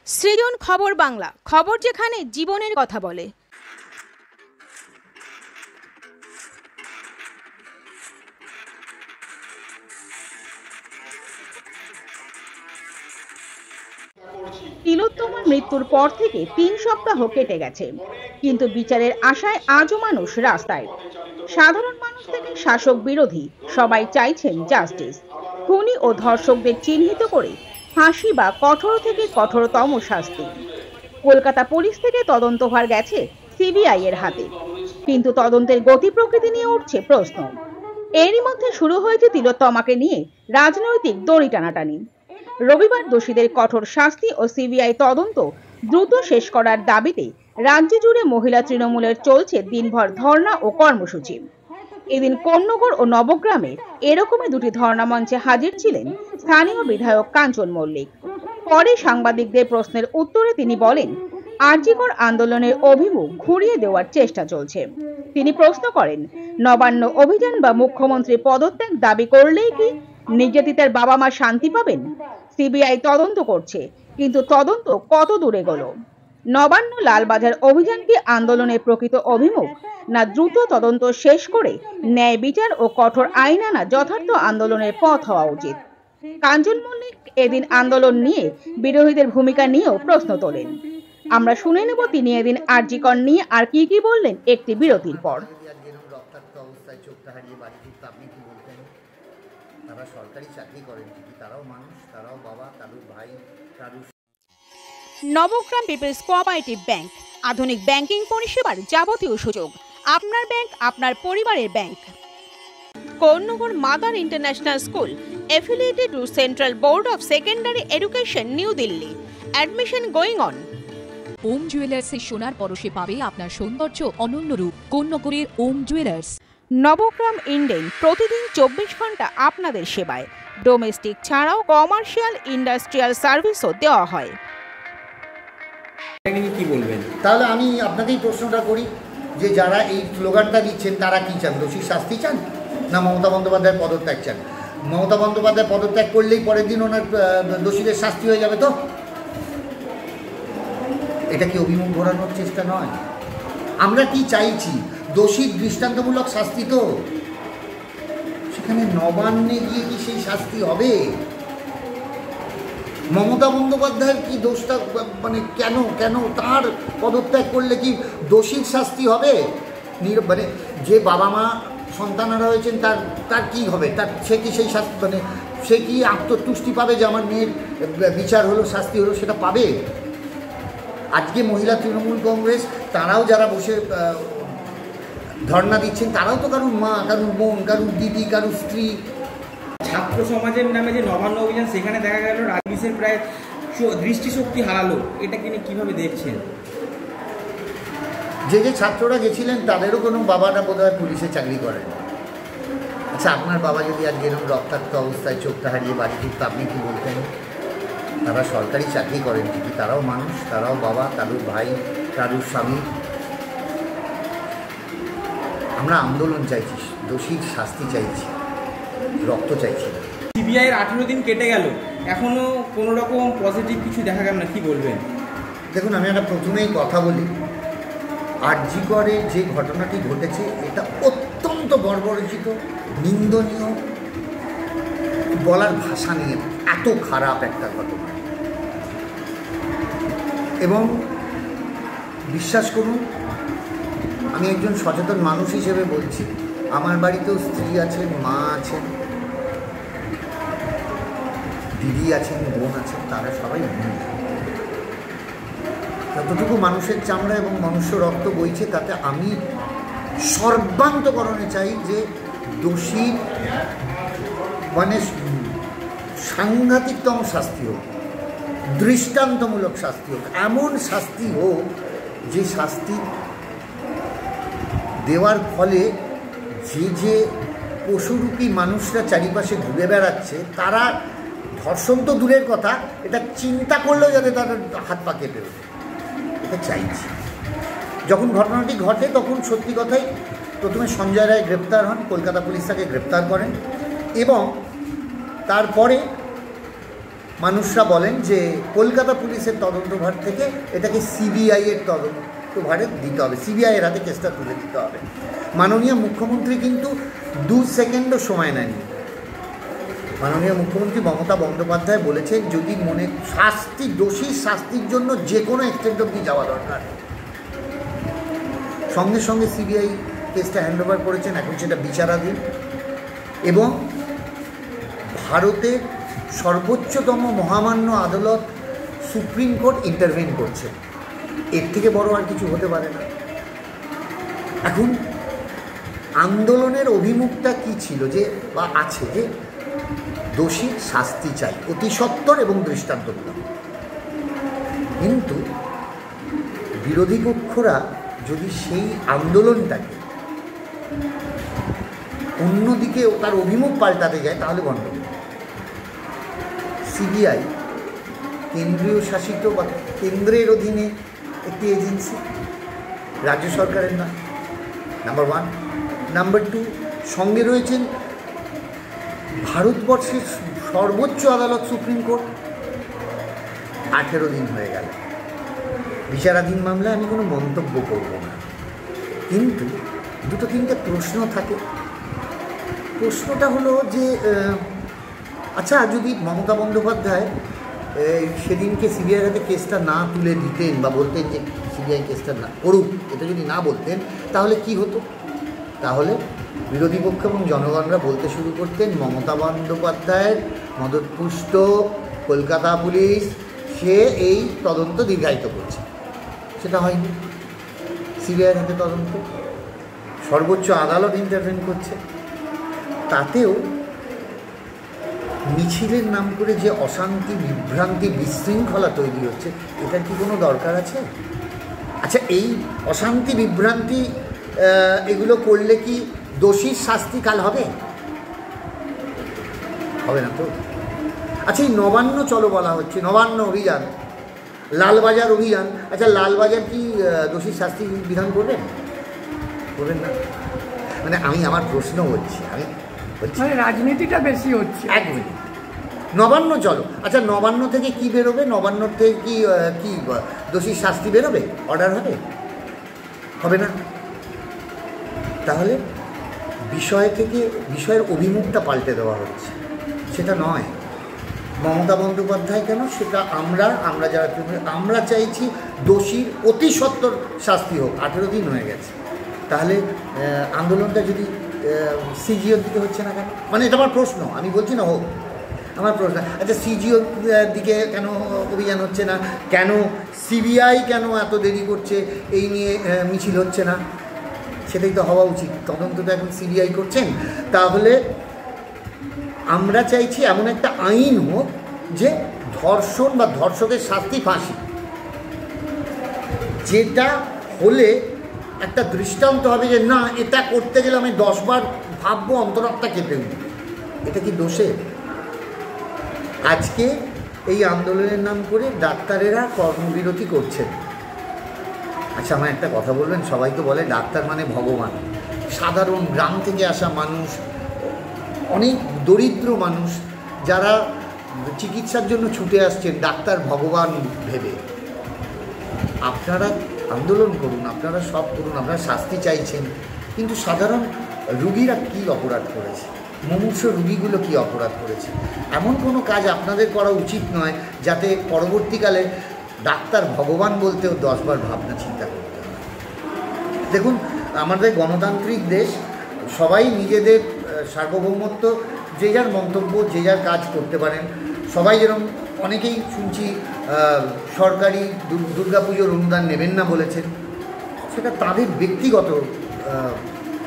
সৃজন খবর বাংলা, খবর যেখানে জীবনের কথা বলে। তিলোত্তমার মৃত্যুর পর থেকে ৩ সপ্তাহ কেটে গেছে, কিন্তু বিচারের আশায় আজও মানুষ রাস্তায়। সাধারণ মানুষ থেকে শাসক বিরোধী সবাই চাইছেন জাস্টিস। খুনি ও ধর্ষকদের চিহ্নিত করে ফাঁসি বা কঠোর থেকে কঠোরতম শাস্তি। কলকাতা পুলিশ থেকে তদন্তভার গেছে সিবিআই এর হাতে, কিন্তু তদন্তের গতি প্রকৃতি নিয়ে উঠছে প্রশ্ন। এরই মধ্যে শুরু হয়েছে তিলোত্তমাকে নিয়ে রাজনৈতিক দড়ি টানাটানি। রবিবার দোষীদের কঠোর শাস্তি ও সিবিআই তদন্ত দ্রুত শেষ করার দাবিতে রাজ্য জুড়ে মহিলা তৃণমূলের চলছে দিনভর ধর্ণা ও কর্মসূচি। এদিন কোন্নগর ও নবগ্রামে এরকমই দুটি ধর্ণা মঞ্চে হাজির ছিলেন স্থানীয় বিধায়ক কাঞ্চন মল্লিক। পরে সাংবাদিকদের প্রশ্নের উত্তরে তিনি বলেন, আরজিকর আন্দোলনের অভিমুখ ঘুরিয়ে দেওয়ার চেষ্টা চলছে। তিনি প্রশ্ন করেন, নবান্ন অভিযান বা মুখ্যমন্ত্রী পদত্যাগ দাবি করলেই কি নির্যাতিতার বাবা মা শান্তি পাবেন? সিবিআই তদন্ত করছে, কিন্তু তদন্ত কত দূরে গেল? নবান্ন লালবাজার অভিযান কি আন্দোলনের প্রকৃত অভিমুখ, না দ্রুত তদন্ত শেষ করে ন্যায় বিচার ও কঠোর আইন আনা যথার্থ আন্দোলনের পথ হওয়া উচিত? কাঞ্চন মল্লিক এদিন আন্দোলন নিয়ে বিরোধীদের ভূমিকা নিয়েও প্রশ্ন তোলেন। আমরা শুনে নেব তিনি এদিন আরজিকর নিয়ে আর কি বললেন একটি বিরতির পর। নবগ্রাম পিপলস কোঅপারেটিভ ব্যাংক, আধুনিক ব্যাংকিং পরিষেবার যাবতীয় সুযোগ। আপনার ব্যাংক, আপনার পরিবারের bank. Konnagar mother international school, affiliated to Central Board of Secondary Education, New Delhi. Admission going on. ওম জুয়েলার্সের সোনার পরশে পাবে আপনার সৌন্দর্য অনন্য রূপ। কোন্নগরের ওম জুয়েলার্স। নবগ্রাম ইন্ডেন প্রতিদিন 24 ঘন্টা আপনাদের সেবায়। ডোমেস্টিক ছাড়াও কমার্শিয়াল ইন্ডাস্ট্রিয়াল সার্ভিসও দেওয়া হয়। কি বলবেন? তাহলে আমি আপনাকেই প্রশ্নটা করি যে যারা এই স্লোগানটা দিচ্ছেন তারা কি চান? দোষীর শাস্তি চান, না মমতা বন্দ্যোপাধ্যায়ের পদত্যাগ চান? মমতা বন্দ্যোপাধ্যায় পদত্যাগ করলেই পরের দিন ওনার দোষীদের শাস্তি হয়ে যাবে তো? এটা কি অভিমুখ ঘোরানোর চেষ্টা নয়? আমরা কি চাইছি? দোষীর দৃষ্টান্তমূলক শাস্তি। তো সেখানে নবান্নে গিয়ে কি সেই শাস্তি হবে? মমতা বন্দ্যোপাধ্যায়ের কি দোষটা, মানে কেন তার পদত্যাগ করলে কি দোষীর শাস্তি হবে? মানে যে বাবা মা সন্তানরা হয়েছেন তার কি হবে? সে কি সেই শাস্তি, মানে সে কি আত্মতুষ্টি পাবে যে আমার মেয়ের বিচার হলো, শাস্তি হলো, সেটা পাবে? আজকে মহিলা তৃণমূল কংগ্রেস তারাও যারা বসে ধর্ণা দিচ্ছেন তারাও তো কারুর মা, কারুর বোন, কারুর দিদি, কারুর স্ত্রী। ছাত্র সমাজের নামে যে নবান্ন অভিযান, সেখানে দেখা গেল রাজনীতির প্রায় দৃষ্টিশক্তি হারালো। এটাকে নিয়ে কীভাবে দেখছেন? যে ছাত্ররা গেছিলেন তাদেরও কোনো বাবারা বোধহয় পুলিশে চাকরি করেন। আচ্ছা, আপনার বাবা যদি আজ এরকম রক্তাক্ত অবস্থায় চোখটা হারিয়ে বাড়ি ফিরত, আপনি কি বলতেন? তারা সরকারি চাকরি করেন ঠিকই, তারাও মানুষ, তারাও বাবা, কারুর ভাই, কারুর স্বামী। আমরা আন্দোলন চাইছি, দোষীর শাস্তি চাইছি, রক্ত চাইছি। সিবিআইয়ের 18 দিন কেটে গেল, এখনো কোনো রকম পজিটিভ কিছু দেখা গেল না, কি বলবেন? দেখুন, আমি একটা প্রথমেই কথা বলি, আরজিকরে যে ঘটনাটি ঘটেছে এটা অত্যন্ত বর্বরচিত, নিন্দনীয়, বলার ভাষা নিয়ে এত খারাপ একটা ঘটনা। এবং বিশ্বাস করুন, আমি একজন সচেতন মানুষ হিসেবে বলছি, আমার বাড়িতেও স্ত্রী আছেন, মা আছেন, দিদি আছেন, বোন আছেন, তারা সবাই যতটুকু মানুষের চামড়া এবং মনুষ্য রক্ত বইছে তাতে আমি সর্বান্তকরণে চাই যে দোষী মানে সাংঘাতিকতম শাস্তি হোক, দৃষ্টান্তমূলক শাস্তি হোক, এমন শাস্তি হোক যে শাস্তি দেওয়ার ফলে যে পশুরূপী মানুষরা চারিপাশে ঘুরে বেড়াচ্ছে তারা, ধর্ষণ তো দূরের কথা, এটা চিন্তা করলেও যাতে তাদের হাত পা কেঁপে ওঠে, এটা চাইছি। যখন ঘটনাটি ঘটে তখন সত্যি কথাই প্রথমে সঞ্জয় রায় গ্রেপ্তার হন, কলকাতা পুলিশ তাকে গ্রেপ্তার করেন এবং তারপরে মানুষরা বলেন যে কলকাতা পুলিশের তদন্তভার থেকে এটাকে সিবিআইয়ের তদন্তভারে দিতে হবে, সিবিআইয়ের হাতে কেসটা তুলে দিতে হবে। মাননীয় মুখ্যমন্ত্রী কিন্তু 2 সেকেন্ডও সময় নেননি। মাননীয় মুখ্যমন্ত্রী মমতা বন্দ্যোপাধ্যায় বলেছেন যদি দোষীর শাস্তির জন্য যে কোনো এক্সটেন্ট অবধি যাওয়া দরকার। সঙ্গে সঙ্গে সিবিআই কেসটা হ্যান্ডওভার করেছেন, এখন সেটা বিচারাধীন এবং ভারতের সর্বোচ্চতম মহামান্য আদালত সুপ্রিম কোর্ট ইন্টারভেন করছে। এর থেকে বড় আর কিছু হতে পারে না। এখন আন্দোলনের অভিমুখটা কি ছিল যে বা আছে যে দোষীর শাস্তি চাই অতি সত্বর এবং দৃষ্টান্তমূলক, কিন্তু বিরোধী পক্ষরা যদি সেই আন্দোলনটাকে অন্যদিকে তার অভিমুখ পাল্টাতে যায় তাহলে গণ্ডগোল। সিবিআই কেন্দ্রীয় শাসিত বা কেন্দ্রের অধীনে একটি এজেন্সি, রাজ্য সরকারের না, নাম্বার 1। নাম্বার 2, সঙ্গে রয়েছেন ভারতবর্ষের সর্বোচ্চ আদালত সুপ্রিম কোর্ট। 18 দিন হয়ে গেল বিচারাধীন মামলায় আমি কোনো মন্তব্য করব না, কিন্তু 2-3টে প্রশ্ন থাকে। প্রশ্নটা হলো যে আচ্ছা, যদি মমতা বন্দ্যোপাধ্যায় সেদিনকে সিবিআইয়ের হাতে কেসটা না তুলে দিতেন বা বলতেন যে সিবিআই কেসটা না করুক, এটা যদি না বলতেন তাহলে কি হতো? তাহলে বিরোধী পক্ষ এবং জনগণরা বলতে শুরু করতেন মমতা বন্দ্যোপাধ্যায়ের মদতপুষ্ট কলকাতা পুলিশ সে এই তদন্ত দীর্ঘায়িত করছে। সেটা হয়নি। সিবিআইয়ের হাতে তদন্ত, সর্বোচ্চ আদালত ইন্টারভেন করছে। তাতেও মিছিলের নাম করে যে অশান্তি, বিভ্রান্তি, বিশৃঙ্খলা তৈরি হচ্ছে, এটার কি কোনো দরকার আছে? আচ্ছা, এই অশান্তি, বিভ্রান্তি এগুলো করলে কি দোষীর শাস্তি কাল হবে? হবে না তো। আচ্ছা, এই নবান্ন চলো বলা হচ্ছে, নবান্ন অভিযান, লালবাজার অভিযান, আচ্ছা লালবাজার কি দোষীর শাস্তি বিধান করবেন? করবেন না। মানে আমি আমার প্রশ্ন হচ্ছে, মানে রাজনীতিটা বেশি হচ্ছে। 1 মিনিট, নবান্ন চলো, আচ্ছা নবান্ন থেকে কি বেরোবে? নবান্ন থেকে কি দোষীর শাস্তি বেরোবে? অর্ডার হবে? হবে না। তাহলে বিষয়ের অভিমুখটা পাল্টে দেওয়া হচ্ছে, সেটা নয়। মমতা বন্দ্যোপাধ্যায় কেন, সেটা আমরা যারা আমরা চাইছি দোষীর অতি সত্বর শাস্তি হোক। 18 দিন হয়ে গেছে, তাহলে আন্দোলনটা যদি সিজিওর দিকে হচ্ছে না কেন? মানে এটা আমার প্রশ্ন, আমি বলছি না হোক, আমার প্রশ্ন। আচ্ছা, সিজিওর দিকে কেন অভিযান হচ্ছে না? কেন সিবিআই কেন এত দেরি করছে এই নিয়ে মিছিল হচ্ছে না? সেটাই তো হওয়া উচিত। তদন্ত তো এখন সিবিআই করছেন। তাহলে আমরা চাইছি এমন একটা আইন হোক যে ধর্ষণ বা ধর্ষকের শাস্তি ফাঁসি, যেটা হলে একটা দৃষ্টান্ত হবে যে না, এটা করতে গেলে আমি 10 বার ভাববো, অন্তরাত্মা কেঁপে উঠবে। এটা কি দোষে? আজকে এই আন্দোলনের নাম করে ডাক্তারেরা কর্মবিরতি করছেন। আচ্ছা, আমার একটা কথা বলবেন, সবাই তো বলে ডাক্তার মানে ভগবান। সাধারণ গ্রাম থেকে আসা মানুষ, অনেক দরিদ্র মানুষ যারা চিকিৎসার জন্য ছুটে আসছেন ডাক্তার ভগবান ভেবে। আপনারা আন্দোলন করুন, আপনারা সব করুন, আপনারা শাস্তি চাইছেন, কিন্তু সাধারণ রুগীরা কী অপরাধ করেছে? মুমূর্ষ রুগীগুলো কী অপরাধ করেছে? এমন কোনো কাজ আপনাদের করা উচিত নয় যাতে পরবর্তীকালে ডাক্তার ভগবান বলতেও 10 বার ভাবনা চিন্তা করতে হয়। দেখুন, আমাদের গণতান্ত্রিক দেশ, সবাই নিজেদের সার্বভৌমত্ব, যে যার মন্তব্য, যে যার কাজ করতে পারেন। সবাই যেরকম, অনেকেই শুনছি সরকারি দুর্গাপুজোর অনুদান নেবেন না বলেছেন, সেটা তাদের ব্যক্তিগত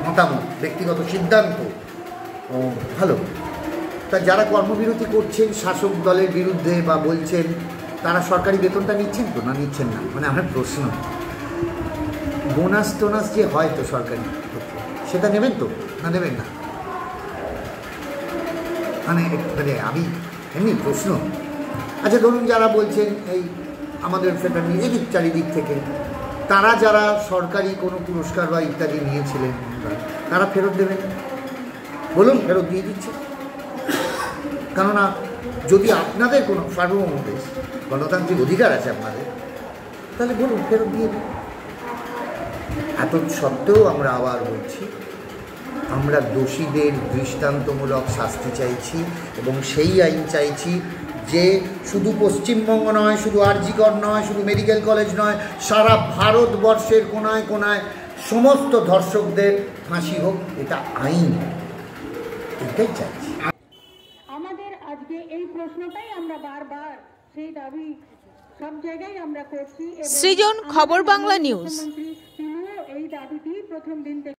মতামত, ব্যক্তিগত সিদ্ধান্ত। ভালো, তা যারা কর্মবিরতি করছেন শাসক দলের বিরুদ্ধে বা বলছেন, তারা সরকারি বেতনটা নিচ্ছেন তো না নিচ্ছেন না? মানে আমার প্রশ্ন, বোনাস টোনাস যে হয় তো সরকারি, সেটা নেবেন তো না নেবেন না? মানে আমি এমনি প্রশ্ন। আচ্ছা, ধরুন যারা বলছেন এই আমাদের সেটা নিয়ে এদিক চারিদিক থেকে, তারা যারা সরকারি কোনো পুরস্কার বা ইত্যাদি নিয়েছিলেন, তারা ফেরত দেবেন? বলুন, ফেরত দিয়ে দিচ্ছে। কেননা যদি আপনাদের কোনো সার্বভৌম দেশ, গণতান্ত্রিক অধিকার আছে আপনাদের, তাহলে বলুন, ফেরত দিয়ে দিন। এত সত্ত্বেও আমরা আবার বলছি, আমরা দোষীদের দৃষ্টান্তমূলক শাস্তি চাইছি এবং সেই আইন চাইছি যে শুধু পশ্চিমবঙ্গ নয়, শুধু আরজিকর নয়, শুধু মেডিকেল কলেজ নয়, সারা ভারতবর্ষের কোনায় কোনায় সমস্ত ধর্ষকদের ফাঁসি হোক, এটা আইন, এটাই চাইছি। আমাদের আজকে এই প্রশ্নটাই আমরা বারবার সেই দাবি সব জায়গায় আমরা করছি। সৃজন, খবর বাংলা নিউজ। তিনিও এই দাবিটি প্রথম দিন থেকে